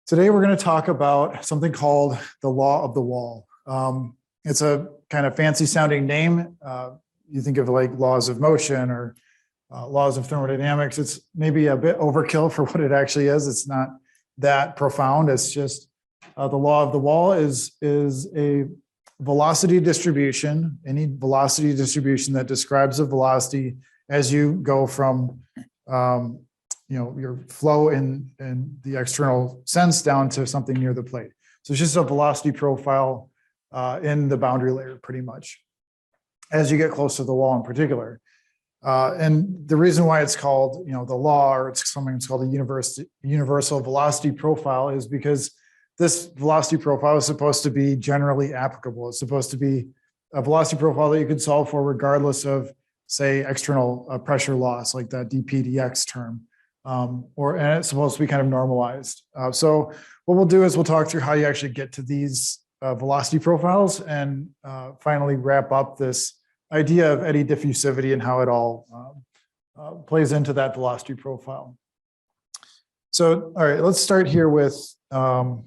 Today we're going to talk about something called the law of the wall. It's a kind of fancy sounding name. You think of like laws of motion or laws of thermodynamics. It's maybe a bit overkill for what it actually is. It's not that profound. It's just the law of the wall is a velocity distribution, any velocity distribution that describes a velocity as you go from your flow in the external sense down to something near the plate. So it's just a velocity profile in the boundary layer pretty much as you get close to the wall in particular. And the reason why it's called, the law, or it's something that's called a universal velocity profile, is because this velocity profile is supposed to be generally applicable. It's supposed to be a velocity profile that you can solve for regardless of, say, external pressure loss, like that dp dx term. And it's supposed to be kind of normalized. So what we'll do is we'll talk through how you actually get to these velocity profiles and finally wrap up this idea of eddy diffusivity and how it all plays into that velocity profile. So, all right, let's start here with our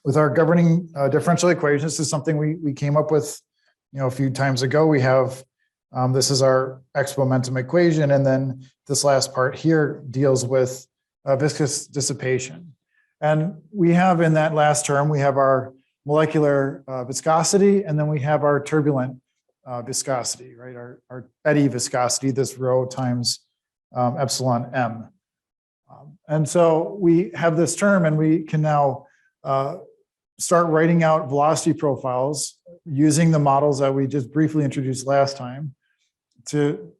governing differential equation. This is something we came up with, a few times ago. We have this is our X momentum equation, and then this last part here deals with viscous dissipation. And we have in that last term, we have our molecular viscosity, and then we have our turbulent viscosity, right? Our eddy viscosity, this rho times epsilon m. And so we have this term, and we can now start writing out velocity profiles using the models that we just briefly introduced last time to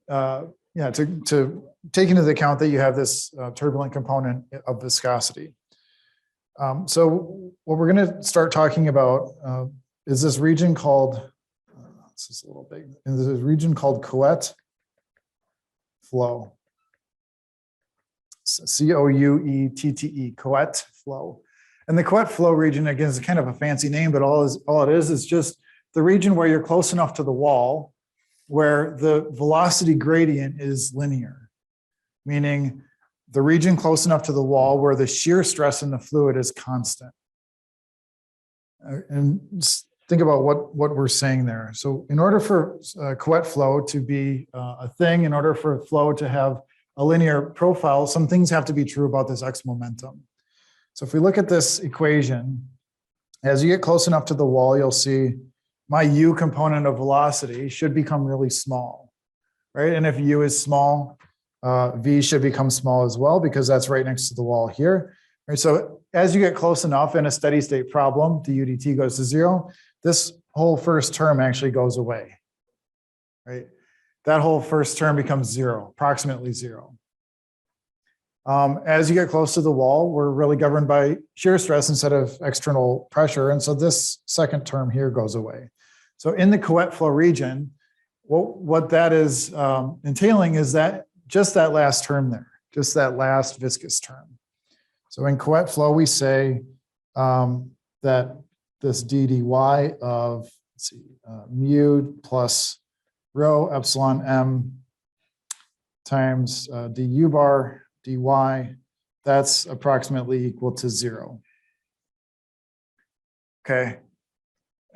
take into account that you have this turbulent component of viscosity. So what we're going to start talking about is this region called, this is a little big, is this region called Couette flow. C-O-U-E-T-T-E, Couette flow. And the Couette flow region, again, is kind of a fancy name, but all it is just the region where you're close enough to the wall where the velocity gradient is linear, meaning the region close enough to the wall where the shear stress in the fluid is constant. And think about what we're saying there. So in order for Couette flow to be a thing, in order for flow to have a linear profile, some things have to be true about this X momentum. So if we look at this equation, as you get close enough to the wall, you'll see my U component of velocity should become really small, right? And if U is small, V should become small as well, because that's right next to the wall here. Right? So as you get close enough in a steady state problem, du dt goes to 0, this whole first term actually goes away, right? That whole first term becomes 0, approximately 0. As you get close to the wall, we're really governed by shear stress instead of external pressure. And so this second term here goes away. So in the Couette flow region, what that is entailing is that just that last term there, just that last viscous term. So in Couette flow, we say that this d dy of, mu plus rho epsilon m times du bar dy, that's approximately equal to 0. Okay.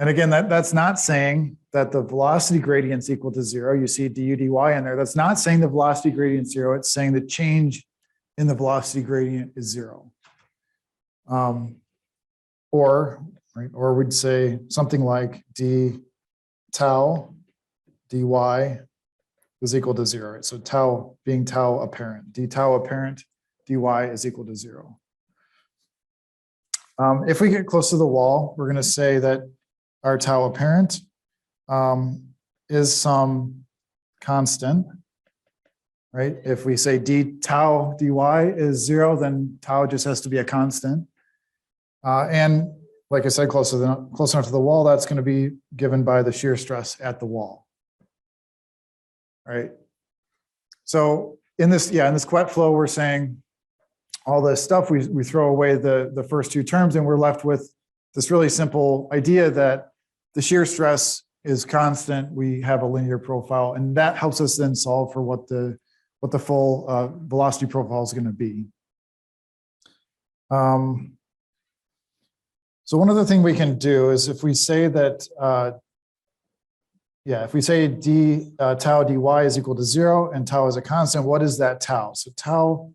And again, that's not saying that the velocity gradient is equal to 0. You see du dy in there. That's not saying the velocity gradient is 0. It's saying the change in the velocity gradient is 0. Or we'd say something like d tau dy is equal to 0. Right? So tau being tau apparent, d tau apparent dy is equal to 0. If we get close to the wall, we're going to say that our tau apparent is some constant, right? If we say d tau dy is 0, then tau just has to be a constant. And like I said, close enough to the wall, that's going to be given by the shear stress at the wall. Right. So in this Couette flow, we're saying all this stuff, we throw away the first two terms, and we're left with this really simple idea that the shear stress is constant. We have a linear profile, and that helps us then solve for what the full velocity profile is going to be. So one other thing we can do is if we say that, if we say tau dy is equal to 0 and tau is a constant, what is that tau? So tau,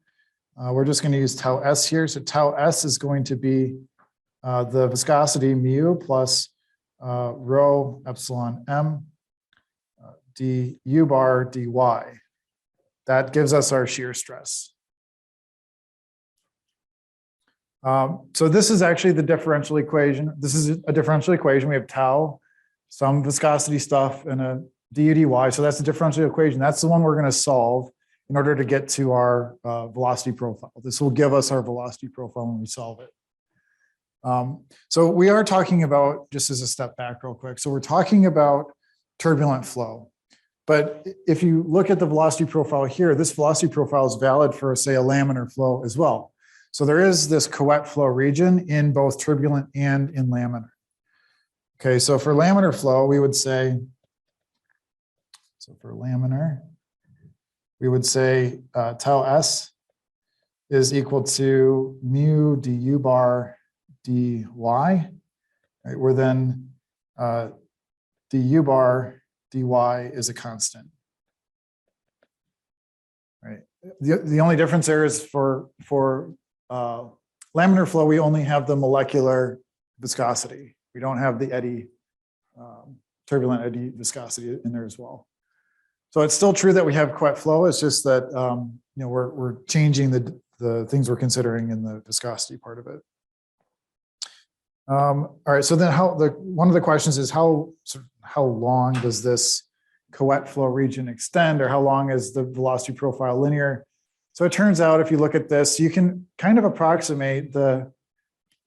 we're just going to use tau s here. So tau s is going to be the viscosity mu plus rho epsilon m du bar dy. That gives us our shear stress. So this is actually the differential equation. This is a differential equation. We have tau, some viscosity stuff, and a du dy. So that's the differential equation. That's the one we're going to solve in order to get to our velocity profile. This will give us our velocity profile when we solve it. So we are talking about, just as a step back real quick, so we're talking about turbulent flow. But if you look at the velocity profile here, this velocity profile is valid for, say, a laminar flow as well. So there is this Couette flow region in both turbulent and in laminar. Okay, so for laminar flow, we would say, tau s is equal to mu du bar dy, right? Where then du bar dy is a constant. Right. The only difference there is for laminar flow, we only have the molecular viscosity. We don't have the eddy, turbulent eddy viscosity in there as well. So it's still true that we have Couette flow. It's just that we're changing the things we're considering in the viscosity part of it. All right. So then, one of the questions is how long does this Couette flow region extend, or how long is the velocity profile linear? So it turns out, if you look at this, you can kind of approximate the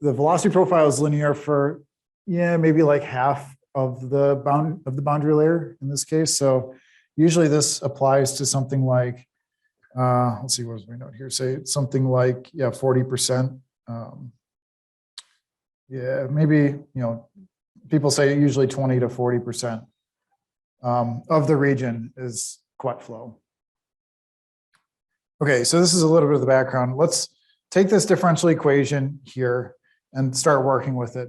velocity profile is linear for maybe like half of the boundary layer in this case. So usually this applies to something like let's see, what was my note here? Say something like 40%. Maybe people say usually 20 to 40% of the region is Couette flow. Okay, so this is a little bit of the background. Let's take this differential equation here and start working with it.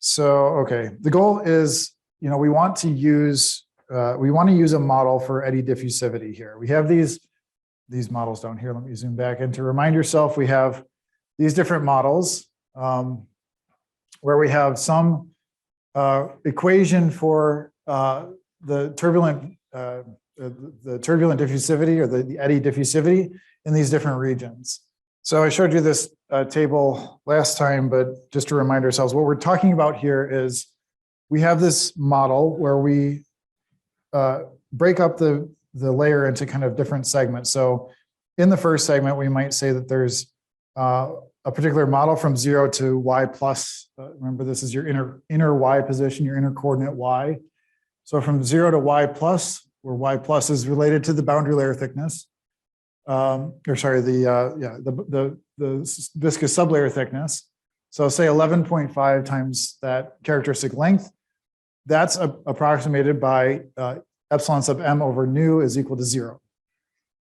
The goal is, we want to use a model for eddy diffusivity here. We have these models down here. Let me zoom back in to remind yourself we have these different models where we have some equation for the turbulent diffusivity, or the eddy diffusivity in these different regions. So I showed you this table last time, but just to remind ourselves, what we're talking about here is we have this model where we break up the layer into kind of different segments. So in the first segment, we might say that there's a particular model from 0 to y plus. Remember, this is your inner y position, your inner coordinate y. So from 0 to y plus, where y plus is related to the boundary layer thickness, the viscous sublayer thickness. So say 11.5 times that characteristic length. That's approximated by epsilon sub m over nu is equal to 0.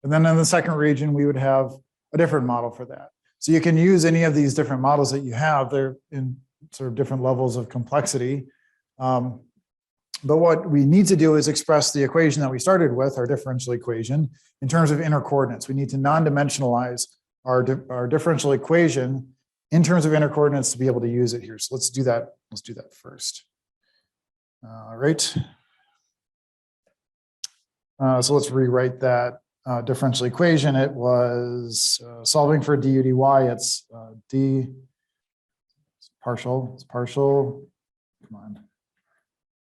And then in the second region, we would have a different model for that. So you can use any of these different models that you have. They're in sort of different levels of complexity. But what we need to do is express the equation that we started with, our differential equation, in terms of inner coordinates. We need to non-dimensionalize our differential equation in terms of inner coordinates to be able to use it here. So let's do that. Let's do that first. All right. So let's rewrite that differential equation. It was solving for du dy. It's d. It's partial. Come on.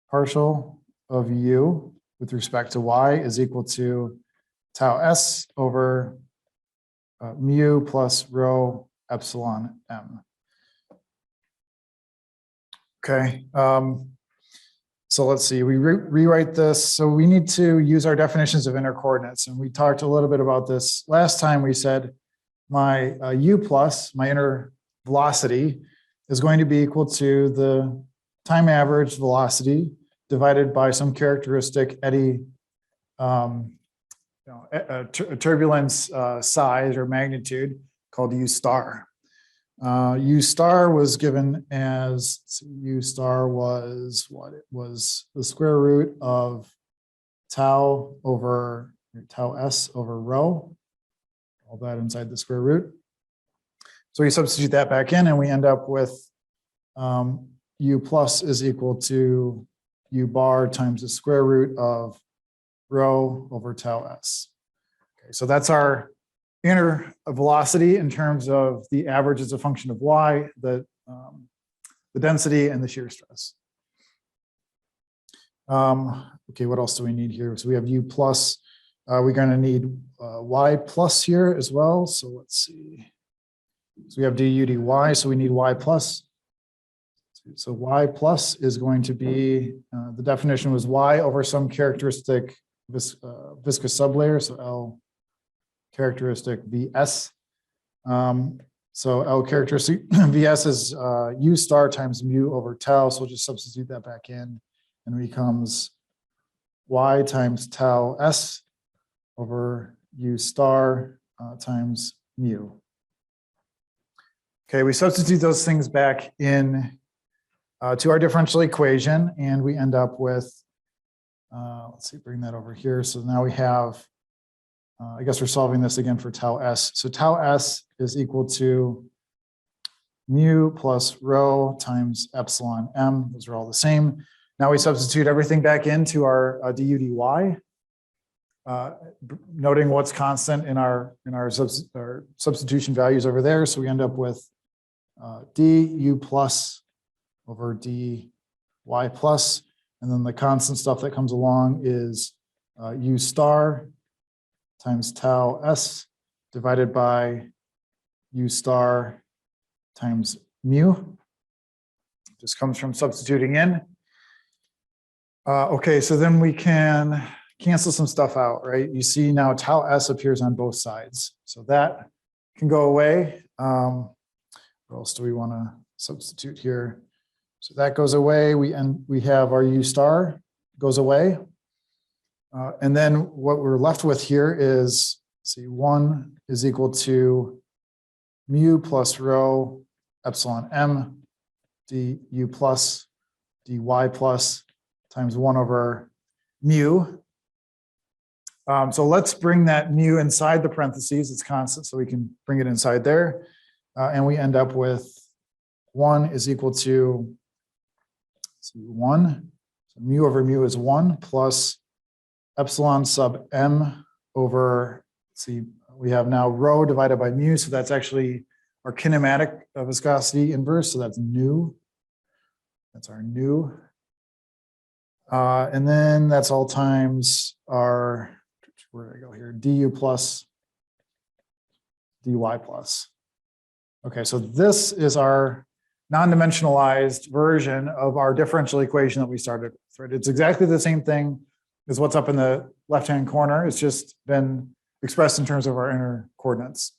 Partial of u with respect to y is equal to tau s over mu plus rho epsilon m. Okay. So let's see, we rewrite this. So we need to use our definitions of inner coordinates. And we talked a little bit about this last time. We said my u plus, my inner velocity, is going to be equal to the time average velocity divided by some characteristic eddy turbulence size or magnitude called u star. U star was given as, U star was what? It was the square root of tau over tau s over rho, all that inside the square root. So we substitute that back in and we end up with U plus is equal to U bar times the square root of rho over tau s. Okay, so that's our inner velocity in terms of the average as a function of y, the density and the shear stress. Okay, what else do we need here? So we have U plus. We're going to need y plus here as well. So let's see. So we have du dy, so we need y plus. So y plus is going to be, the definition was y over some characteristic viscous sublayer, so L characteristic Vs. So L characteristic Vs is U star times mu over tau, so we'll just substitute that back in and it becomes y times tau s over U star times mu. Okay, we substitute those things back in to our differential equation, and we end up with, let's see, bring that over here. So now we have, I guess we're solving this again for tau s. So tau s is equal to mu plus rho times epsilon m. Those are all the same. Now we substitute everything back into our du dy, noting what's constant in our substitution values over there. So we end up with du plus over dy plus, and then the constant stuff that comes along is U star times tau s divided by U star times mu. Just comes from substituting in. Okay, so then we can cancel some stuff out, right? You see now tau s appears on both sides. So that can go away. What else do we want to substitute here? So that goes away. We have our U star goes away. And then what we're left with here is, see, 1 is equal to mu plus rho epsilon m du plus dy plus times 1 over mu. So let's bring that mu inside the parentheses. It's constant, so we can bring it inside there. And we end up with 1 is equal to 1. So mu over mu is 1 plus epsilon sub m over, see, we have now rho divided by mu. So that's actually our kinematic viscosity inverse. So that's nu. That's our nu. And then that's all times our, where did I go here? Du plus dy plus. Okay, so this is our non-dimensionalized version of our differential equation that we started with, right? It's exactly the same thing as what's up in the left-hand corner. It's just been expressed in terms of our inner coordinates.